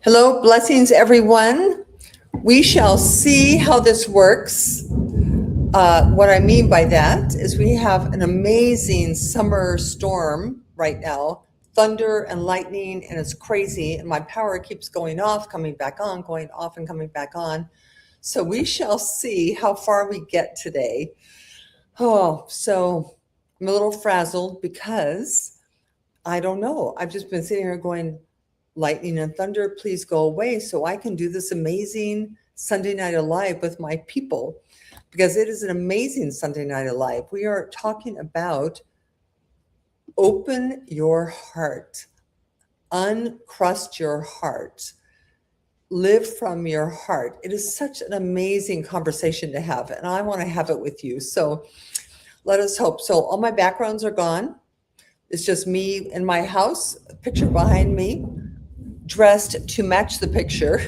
Hello, blessings, everyone. We shall see how this works. What I mean by that is we have an amazing summer storm right now, thunder and lightning, and it's crazy. And my power keeps going off, coming back on, going off and coming back on. So we shall see how far we get today. Oh, so I'm a little frazzled because I don't know. I've just been sitting here going, lightning and thunder, please go away so I can do this amazing Sunday Night Alive with my people, because it is an amazing Sunday Night Alive. We are talking about open your heart, uncrust your heart, live from your heart. It is such an amazing conversation to have, and I want to have it with you. So let us hope. So all my backgrounds are gone. It's just me in my house, a picture behind me, dressed to match the picture.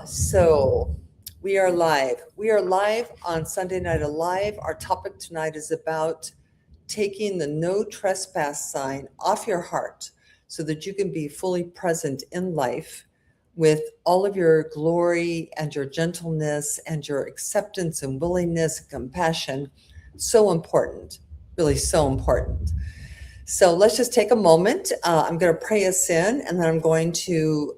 So we are live. We are live on Sunday Night Alive. Our topic tonight is about taking the no trespass sign off your heart so that you can be fully present in life with all of your glory and your gentleness and your acceptance and willingness and compassion. So important, really so important. So let's just take a moment. I'm going to pray us in, and then I'm going to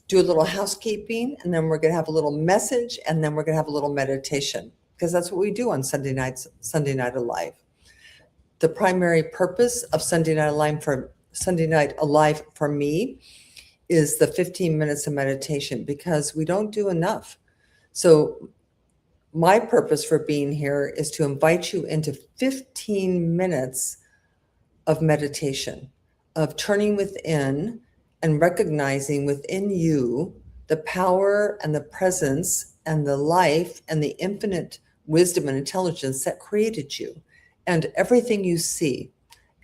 do a little housekeeping, and then we're going to have a little message, and then we're going to have a little meditation, because that's what we do on Sunday Night Alive. The primary purpose of Sunday Night Alive for me is the 15 minutes of meditation, because we don't do enough. So my purpose for being here is to invite you into 15 minutes of meditation, of turning within and recognizing within you the power and the presence and the life and the infinite wisdom and intelligence that created you. And everything you see,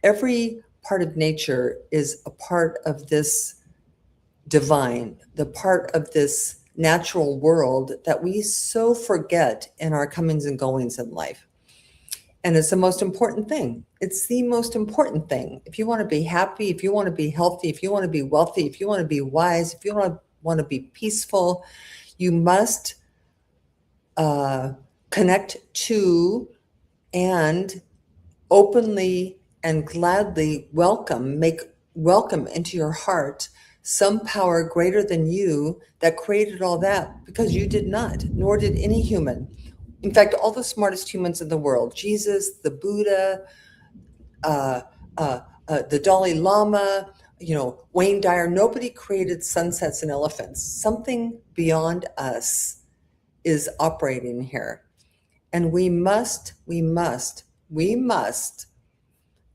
every part of nature is a part of this divine, the part of this natural world that we so forget in our comings and goings in life. And it's the most important thing. It's the most important thing. If you want to be happy, if you want to be healthy, if you want to be wealthy, if you want to be wise, if you want to be peaceful, you must connect to and openly and gladly make welcome into your heart some power greater than you that created all that, because you did not, nor did any human. In fact, all the smartest humans in the world, Jesus, the Buddha, the Dalai Lama, Wayne Dyer, nobody created sunsets and elephants. Something beyond us is operating here. And we must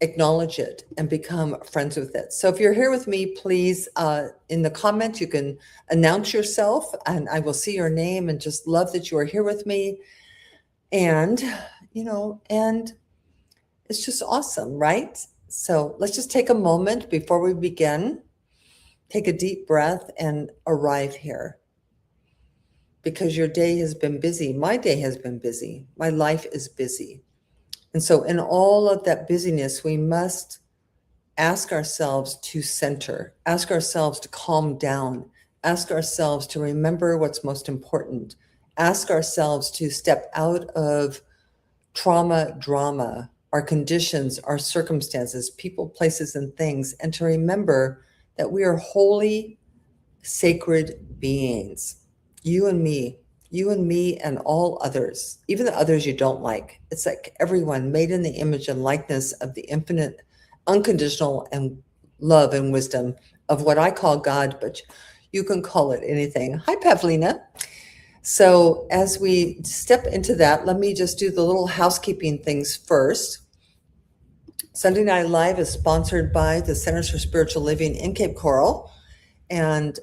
acknowledge it and become friends with it. So if you're here with me, please, in the comments, you can announce yourself, and I will see your name, and just love that you are here with me. And, and it's just awesome, right? So let's just take a moment before we begin. Take a deep breath and arrive here, because your day has been busy. My day has been busy. My life is busy. And so in all of that busyness, we must ask ourselves to center, ask ourselves to calm down, ask ourselves to remember what's most important, ask ourselves to step out of trauma, drama, our conditions, our circumstances, people, places, and things, and to remember that we are holy, sacred beings. You and me and all others, even the others you don't like. It's like everyone made in the image and likeness of the infinite, unconditional and love and wisdom of what I call God, but you can call it anything. Hi, Pavlina. So as we step into that, let me just do the little housekeeping things first. Sunday Night Live is sponsored by the Centers for Spiritual Living in Cape Coral. And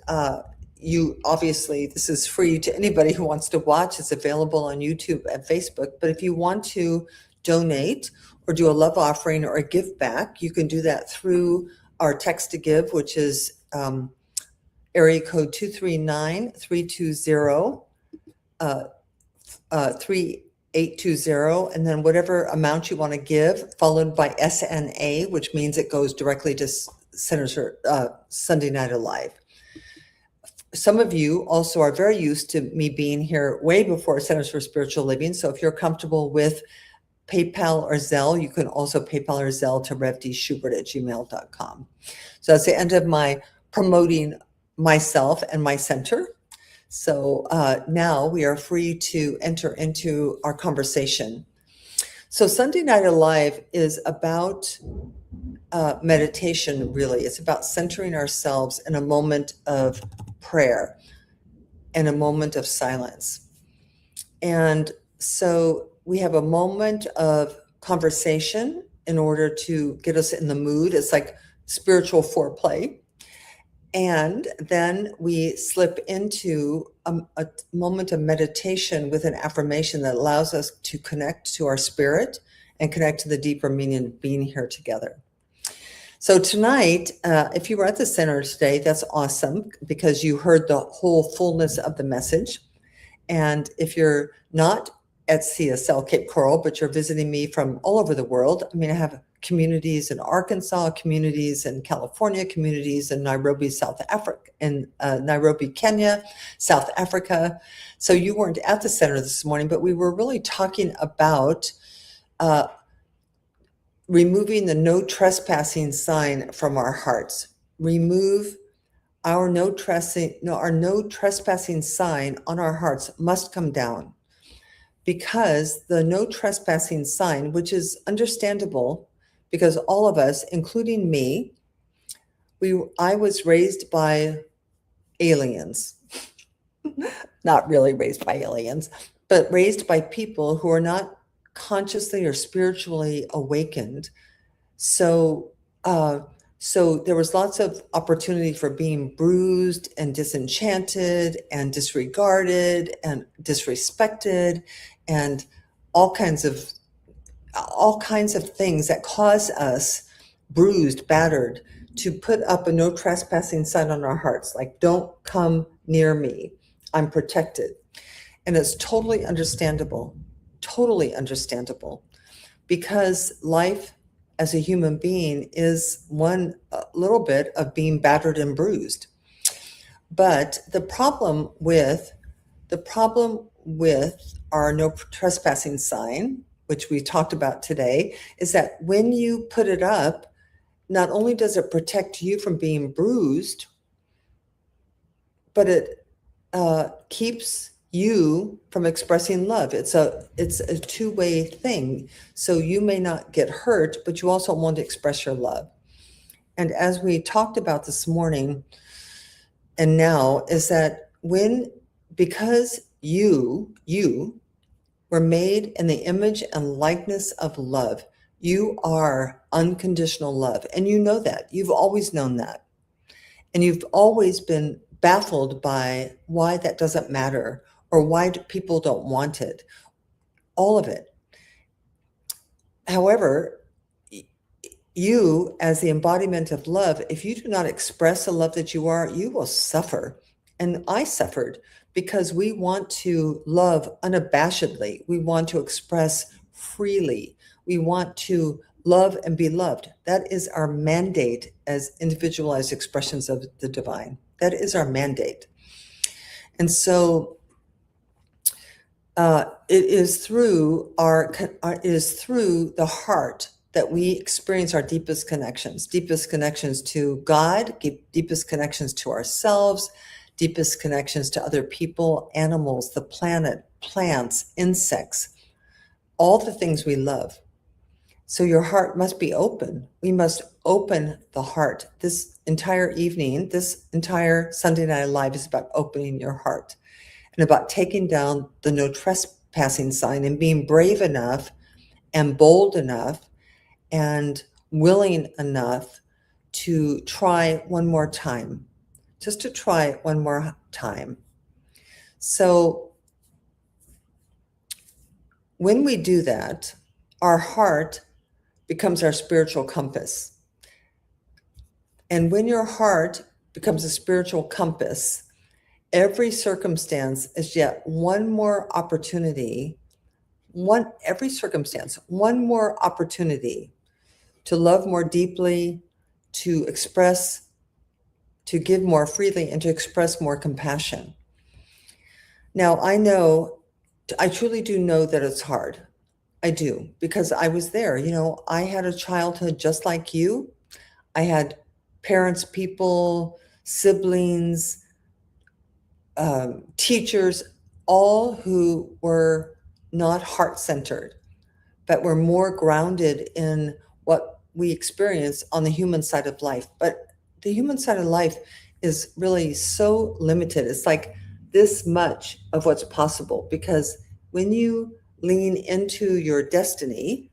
this is free to anybody who wants to watch. It's available on YouTube and Facebook. But if you want to donate or do a love offering or a give back, you can do that through our text to give, which is area code 239-320-3888. 820, and then whatever amount you want to give, followed by SNA, which means it goes directly to Centers for Sunday Night Alive. Some of you also are very used to me being here way before Centers for Spiritual Living. So if you're comfortable with PayPal or Zelle, you can also PayPal or Zelle to revdschubert@gmail.com. So that's the end of my promoting myself and my center. So now we are free to enter into our conversation. So Sunday Night Alive is about meditation, really. It's about centering ourselves in a moment of prayer and a moment of silence. And so we have a moment of conversation in order to get us in the mood. It's like spiritual foreplay. And then we slip into a moment of meditation with an affirmation that allows us to connect to our spirit and connect to the deeper meaning of being here together. So tonight, if you were at the center today, that's awesome because you heard the whole fullness of the message. And if you're not at CSL Cape Coral, but you're visiting me from all over the world, I mean, I have communities in Arkansas, communities in California, communities in Nairobi, South Africa, in Nairobi, Kenya, South Africa. So you weren't at the center this morning, but we were really talking about removing the no trespassing sign from our hearts. Remove our no trespassing sign on our hearts must come down, because the no trespassing sign, which is understandable because all of us, including me, I was raised by aliens. Not really raised by aliens, but raised by people who are not consciously or spiritually awakened. So there was lots of opportunity for being bruised and disenchanted and disregarded and disrespected and all kinds of things that cause us, bruised, battered, to put up a no trespassing sign on our hearts, like, don't come near me, I'm protected. And it's totally understandable, because life as a human being is one little bit of being battered and bruised. But the problem with our no trespassing sign, which we talked about today, is that when you put it up, not only does it protect you from being bruised, but it keeps you from expressing love. It's a two-way thing. So you may not get hurt, but you also want to express your love. And as we talked about this morning and now, is that because you were made in the image and likeness of love, you are unconditional love. And you know that. You've always known that. And you've always been baffled by why that doesn't matter, or why people don't want it, all of it. However, you, as the embodiment of love, if you do not express the love that you are, you will suffer. And I suffered because we want to love unabashedly. We want to express freely. We want to love and be loved. That is our mandate as individualized expressions of the divine. That is our mandate. And so it is through the heart that we experience our deepest connections to God, deepest connections to ourselves, deepest connections to other people, animals, the planet, plants, insects, all the things we love. So your heart must be open. We must open the heart. This entire evening, this entire Sunday Night Live is about opening your heart and about taking down the no trespassing sign and being brave enough and bold enough and willing enough to try one more time, just to try one more time. So when we do that, our heart becomes our spiritual compass. And when your heart becomes a spiritual compass, every circumstance is yet one more opportunity every circumstance, one more opportunity to love more deeply, to express, to give more freely, and to express more compassion. Now, I truly do know that it's hard. I do, because I was there. I had a childhood just like you. I had parents, people, siblings, teachers, all who were not heart-centered, but were more grounded in what we experience on the human side of life. But the human side of life is really so limited. It's like this much of what's possible, because when you lean into your destiny,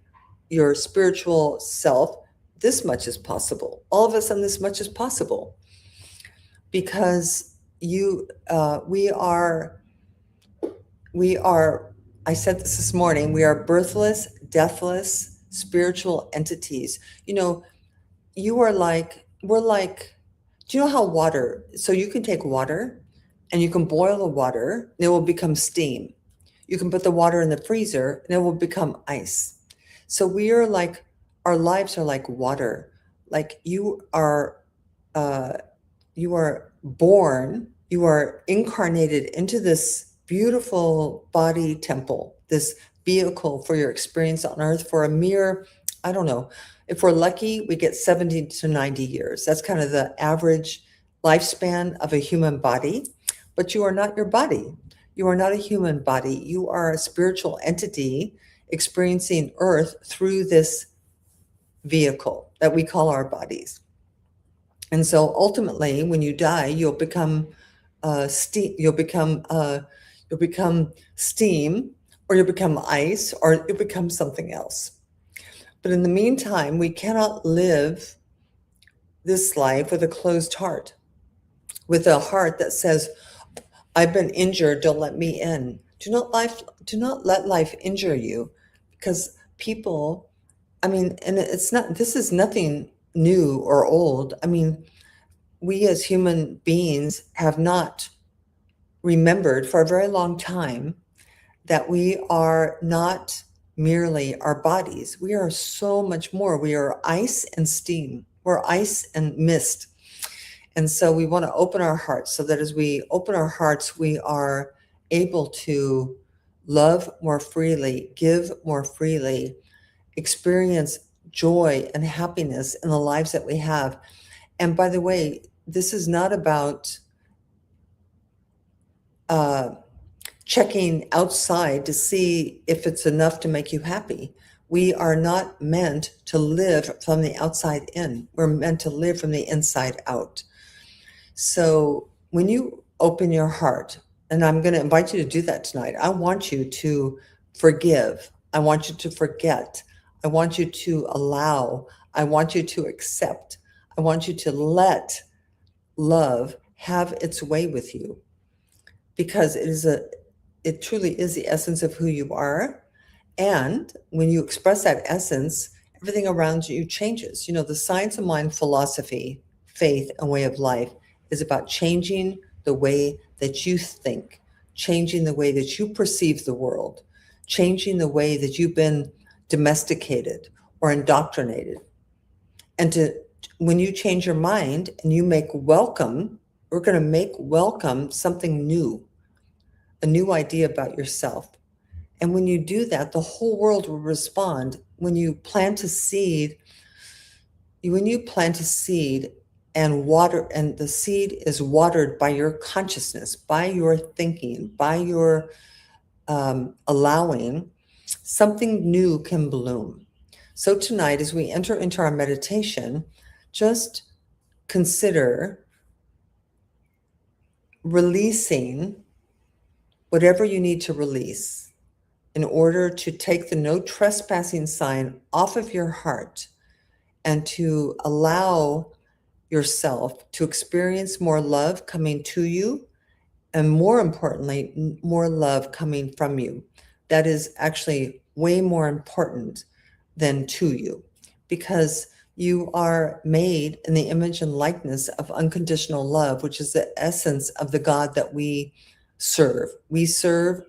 your spiritual self, this much is possible. All of a sudden, this much is possible, because we are, I said this morning, we are birthless, deathless, spiritual entities. We're like, do you know how so you can take water and you can boil the water and it will become steam. You can put the water in the freezer and it will become ice. So our lives are like water. Like you are born, you are incarnated into this beautiful body temple, this vehicle for your experience on earth for a mere, I don't know, if we're lucky, we get 70 to 90 years. That's kind of the average lifespan of a human body. But you are not your body. You are not a human body. You are a spiritual entity experiencing earth through this vehicle that we call our bodies. And so ultimately, when you die, you'll become steam. You'll become steam, or you'll become ice, or you'll become something else. But in the meantime, we cannot live this life with a closed heart, with a heart that says, "I've been injured. Don't let me in." Do not let life injure you, because people. I mean, and it's not. This is nothing new or old. I mean, we as human beings have not remembered for a very long time that we are not merely our bodies. We are so much more. We are ice and steam. We're ice and mist. And so we want to open our hearts, so that as we open our hearts, we are able to love more freely, give more freely, experience joy and happiness in the lives that we have. And by the way, this is not about checking outside to see if it's enough to make you happy. We are not meant to live from the outside in. We're meant to live from the inside out. So when you open your heart, and I'm going to invite you to do that tonight, I want you to forgive. I want you to forget. I want you to allow. I want you to accept. I want you to let love have its way with you, because it truly is the essence of who you are. And when you express that essence, everything around you changes. The science of mind, philosophy, faith, and way of life is about changing the way that you think, changing the way that you perceive the world, changing the way that you've been domesticated or indoctrinated. And when you change your mind and you make welcome, we're going to make welcome something new, a new idea about yourself. And when you do that, the whole world will respond. When you plant a seed and water, and the seed is watered by your consciousness, by your thinking, by your allowing, something new can bloom. So tonight, as we enter into our meditation, just consider releasing whatever you need to release in order to take the no trespassing sign off of your heart, and to allow yourself to experience more love coming to you, and more importantly, more love coming from you. That is actually way more important than to you, because you are made in the image and likeness of unconditional love, which is the essence of the God that we serve. We serve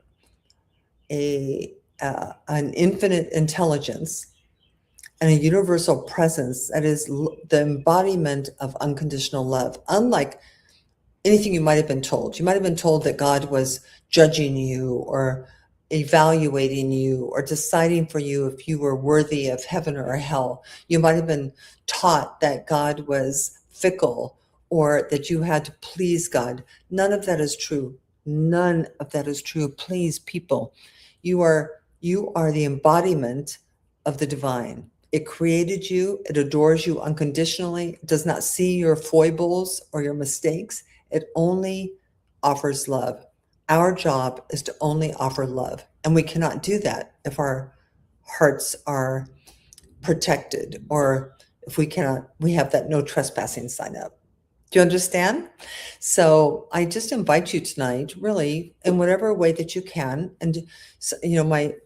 a an infinite intelligence and a universal presence that is the embodiment of unconditional love. Unlike anything you might have been told, you might have been told that God was judging you or evaluating you or deciding for you if you were worthy of heaven or hell. You might have been taught that God was fickle or that you had to please God. None of that is true. None of that is true. Please, people, you are the embodiment of the divine. It created you. It adores you unconditionally. It does not see your foibles or your mistakes. It only offers love. Our job is to only offer love. And we cannot do that if our hearts are protected or if we have that no trespassing sign up. Do you understand? So I just invite you tonight, really, in whatever way that you can. And,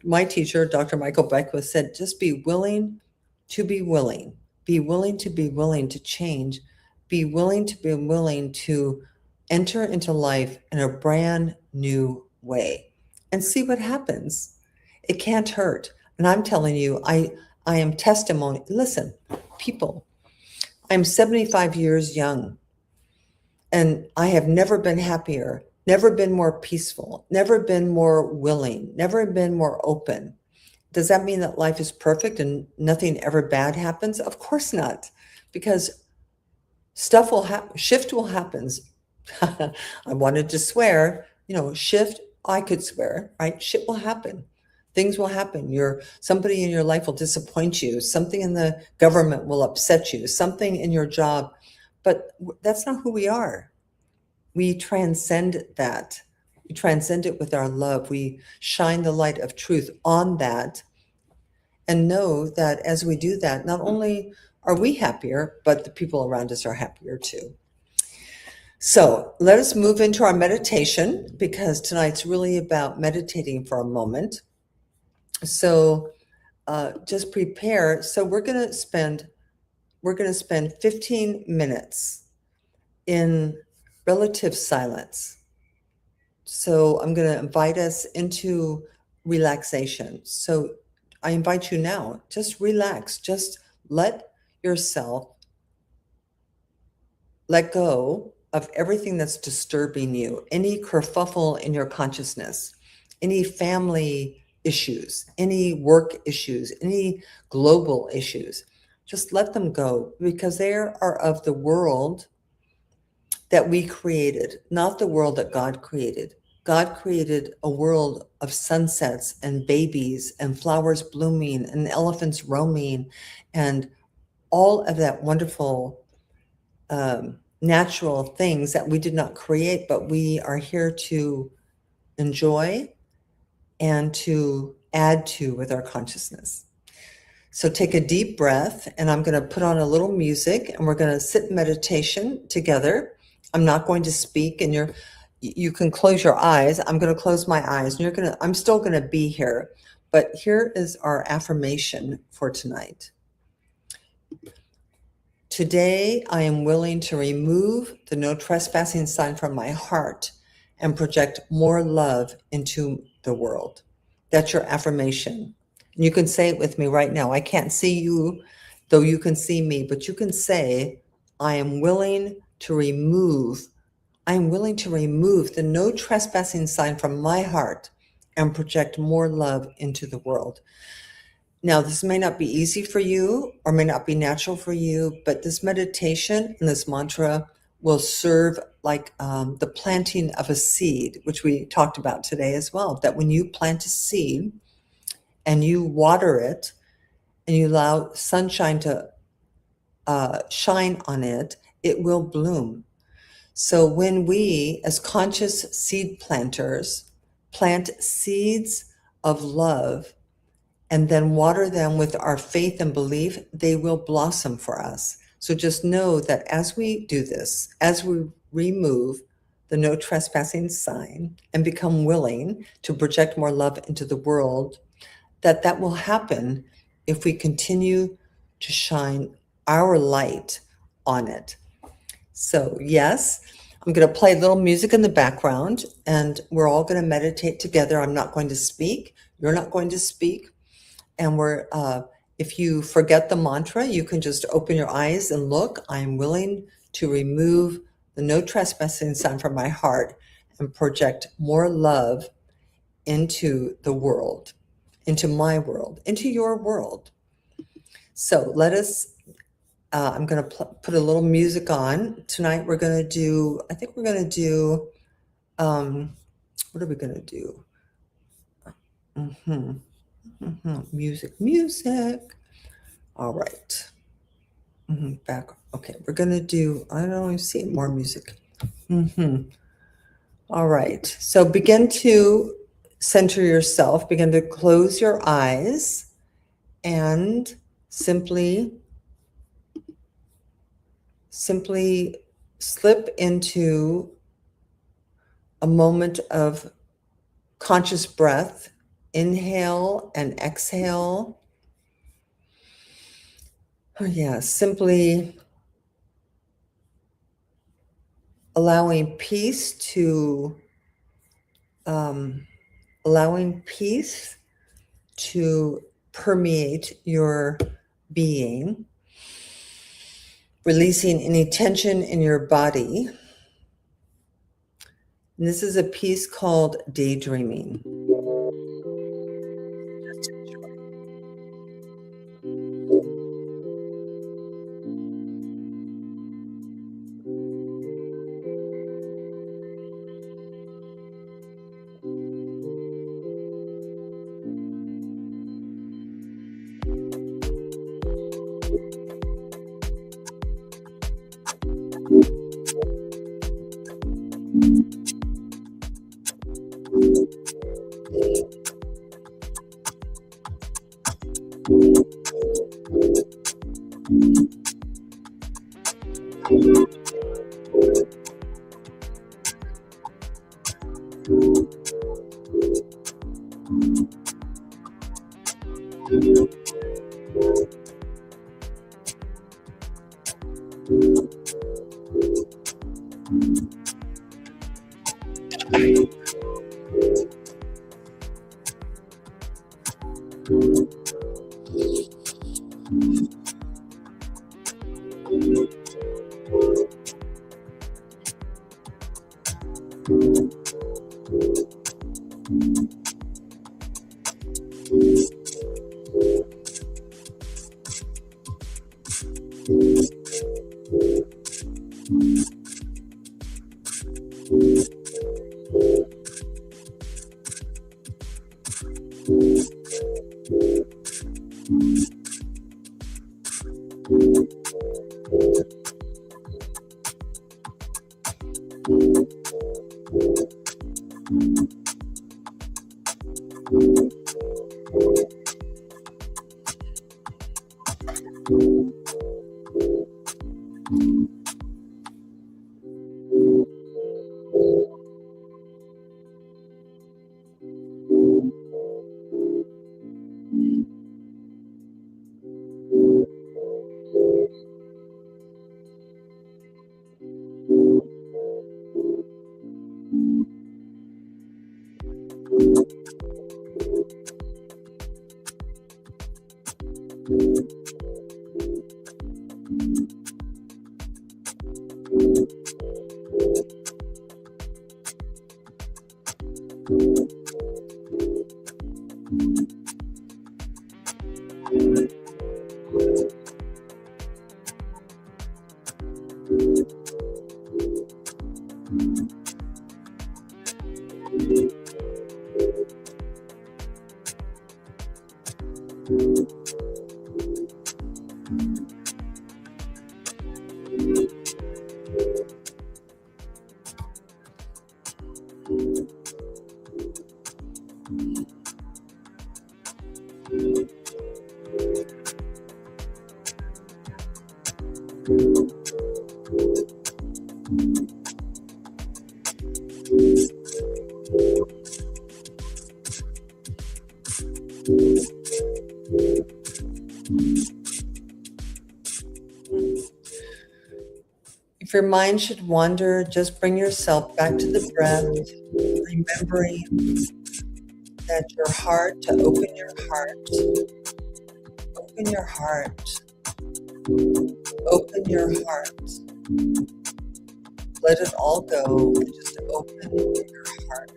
my teacher, Dr. Michael Beckwith, said, just be willing to be willing. Be willing to be willing to change. Be willing to be willing to enter into life in a brand new way and see what happens. It can't hurt. And I'm telling you, I am testimony. Listen, people, I'm 75 years young and I have never been happier, never been more peaceful, never been more willing, never been more open. Does that mean that life is perfect and nothing ever bad happens? Of course not, because stuff will happen, shift will happen. I wanted to swear, shift, I could swear, right? Shit will happen. Things will happen. Somebody in your life will disappoint you. Something in the government will upset you. Something in your job. But that's not who we are. We transcend that. We transcend it with our love. We shine the light of truth on that and know that as we do that, not only are we happier, but the people around us are happier too. So let us move into our meditation because tonight's really about meditating for a moment. So just prepare. So we're going to spend 15 minutes in relative silence. So I'm going to invite us into relaxation. So I invite you now, just relax, just let yourself let go of everything that's disturbing you, any kerfuffle in your consciousness, any family issues, any work issues, any global issues. Just let them go because they are of the world that we created, not the world that God created. God created a world of sunsets and babies and flowers blooming and elephants roaming and all of that wonderful natural things that we did not create, but we are here to enjoy and to add to with our consciousness. So take a deep breath, and I'm going to put on a little music, and we're going to sit in meditation together. I'm not going to speak, and you can close your eyes. I'm going to close my eyes, and I'm still going to be here. But here is our affirmation for tonight. Today, I am willing to remove the no trespassing sign from my heart and project more love into the world. That's your affirmation. And you can say it with me right now. I can't see you, though you can see me, but you can say, I am willing to remove the no trespassing sign from my heart and project more love into the world. Now, this may not be easy for you or may not be natural for you, but this meditation and this mantra will serve like the planting of a seed, which we talked about today as well, that when you plant a seed and you water it and you allow sunshine to shine on it, it will bloom. So when we, as conscious seed planters, plant seeds of love and then water them with our faith and belief, they will blossom for us. So just know that as we do this, as we remove the no trespassing sign and become willing to project more love into the world, that will happen if we continue to shine our light on it. So yes, I'm going to play a little music in the background and we're all going to meditate together. I'm not going to speak. You're not going to speak. And if you forget the mantra, you can just open your eyes and look. I am willing to remove the no trespassing sign from my heart and project more love into the world, into my world, into your world. So I'm going to put a little music on. Tonight we're going to do, I think we're going to do, what are we going to do? Music. All right. Back. Okay, we're going to do, I don't even see more music. All right. So begin to center yourself, begin to close your eyes and simply slip into a moment of conscious breath. Inhale and exhale. Oh, yeah, simply allowing peace to permeate your being, releasing any tension in your body. And this is a piece called Daydreaming. Just enjoy. If your mind should wander, just bring yourself back to the breath, remembering That your heart, to open your heart, open your heart, open your heart. Let it all go and just open your heart.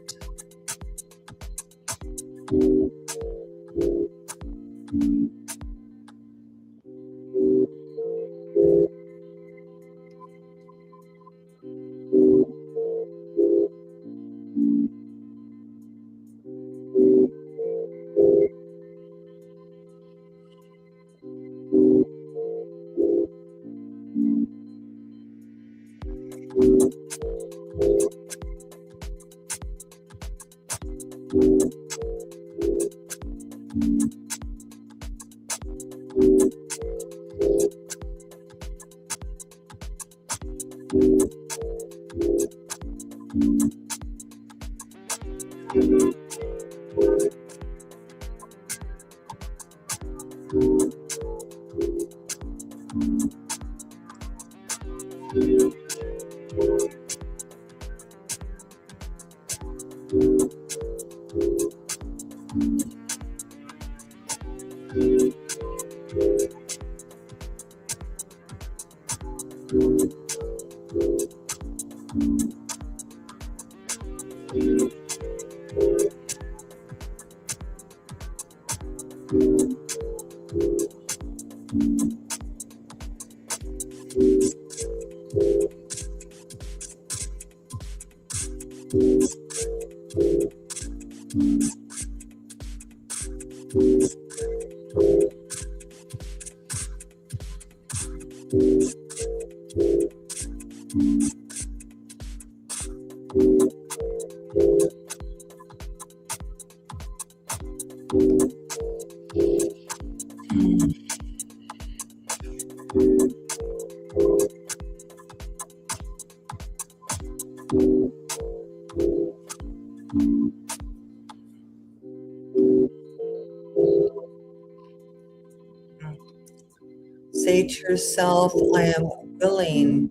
Say to yourself, I am willing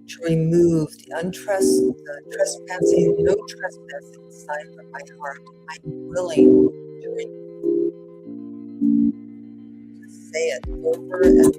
to remove the trespassing, no trespassing sign from my heart. I'm willing to remove. Just say it over and over.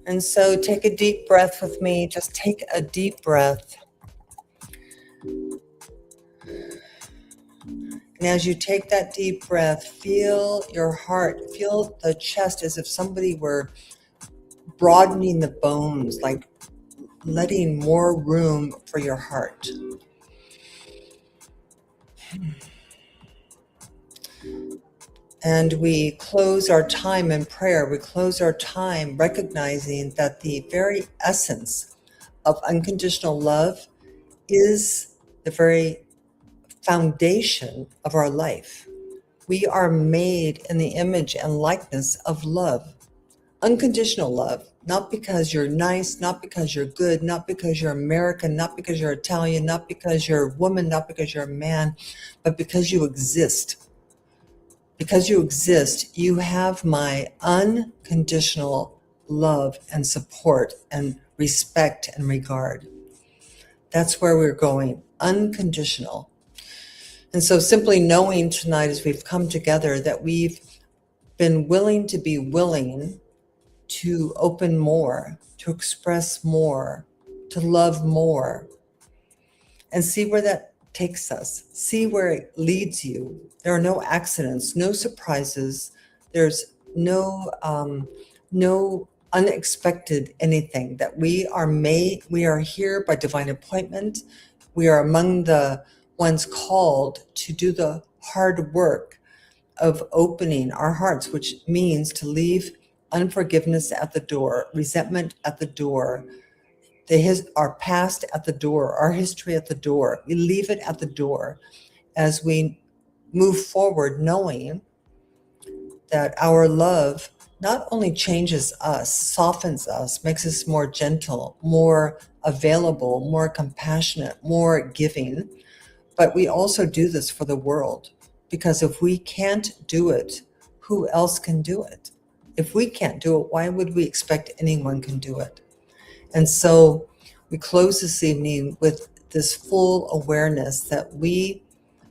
And so take a deep breath with me. Just take a deep breath. And as you take that deep breath, feel your heart, feel the chest as if somebody were broadening the bones, like letting more room for your heart. And we close our time in prayer. We close our time recognizing that the very essence of unconditional love is the very foundation of our life. We are made in the image and likeness of love, unconditional love, not because you're nice, not because you're good, not because you're American, not because you're Italian, not because you're a woman, not because you're a man, but because you exist. Because you exist, you have my unconditional love and support and respect and regard. That's where we're going, unconditional. And so simply knowing tonight as we've come together that we've been willing to be willing to open more, to express more, to love more, and see where that takes us, see where it leads you. There are no accidents, no surprises. There's no unexpected anything, that we are here by divine appointment. We are among the ones called to do the hard work of opening our hearts, which means to leave unforgiveness at the door, resentment at the door, our past at the door, our history at the door. We leave it at the door as we move forward, knowing that our love not only changes us, softens us, makes us more gentle, more available, more compassionate, more giving, but we also do this for the world. Because if we can't do it, who else can do it? If we can't do it, why would we expect anyone can do it? And so we close this evening with this full awareness that we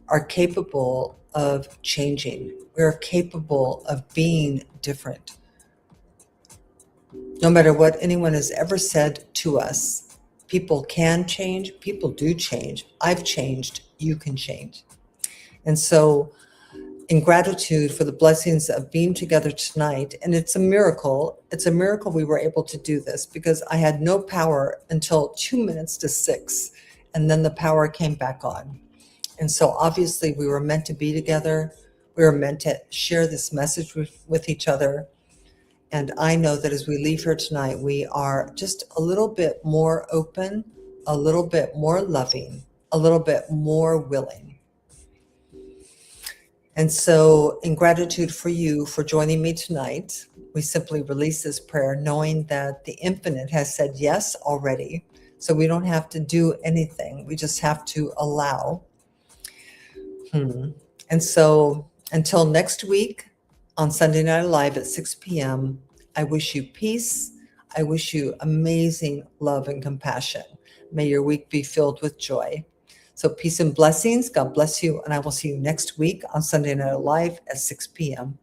are capable of changing. We are capable of being different. No matter what anyone has ever said to us, people can change, people do change. I've changed, you can change. And so in gratitude for the blessings of being together tonight, and it's a miracle we were able to do this, because I had no power until 2 minutes to 6, and then the power came back on. And so obviously we were meant to be together. We were meant to share this message with each other. And I know that as we leave here tonight, we are just a little bit more open, a little bit more loving, a little bit more willing. And so in gratitude for you for joining me tonight, we simply release this prayer knowing that the infinite has said yes already. So we don't have to do anything. We just have to allow. And so until next week on Sunday Night Live at 6 p.m., I wish you peace. I wish you amazing love and compassion. May your week be filled with joy. So peace and blessings. God bless you. And I will see you next week on Sunday Night Live at 6 p.m.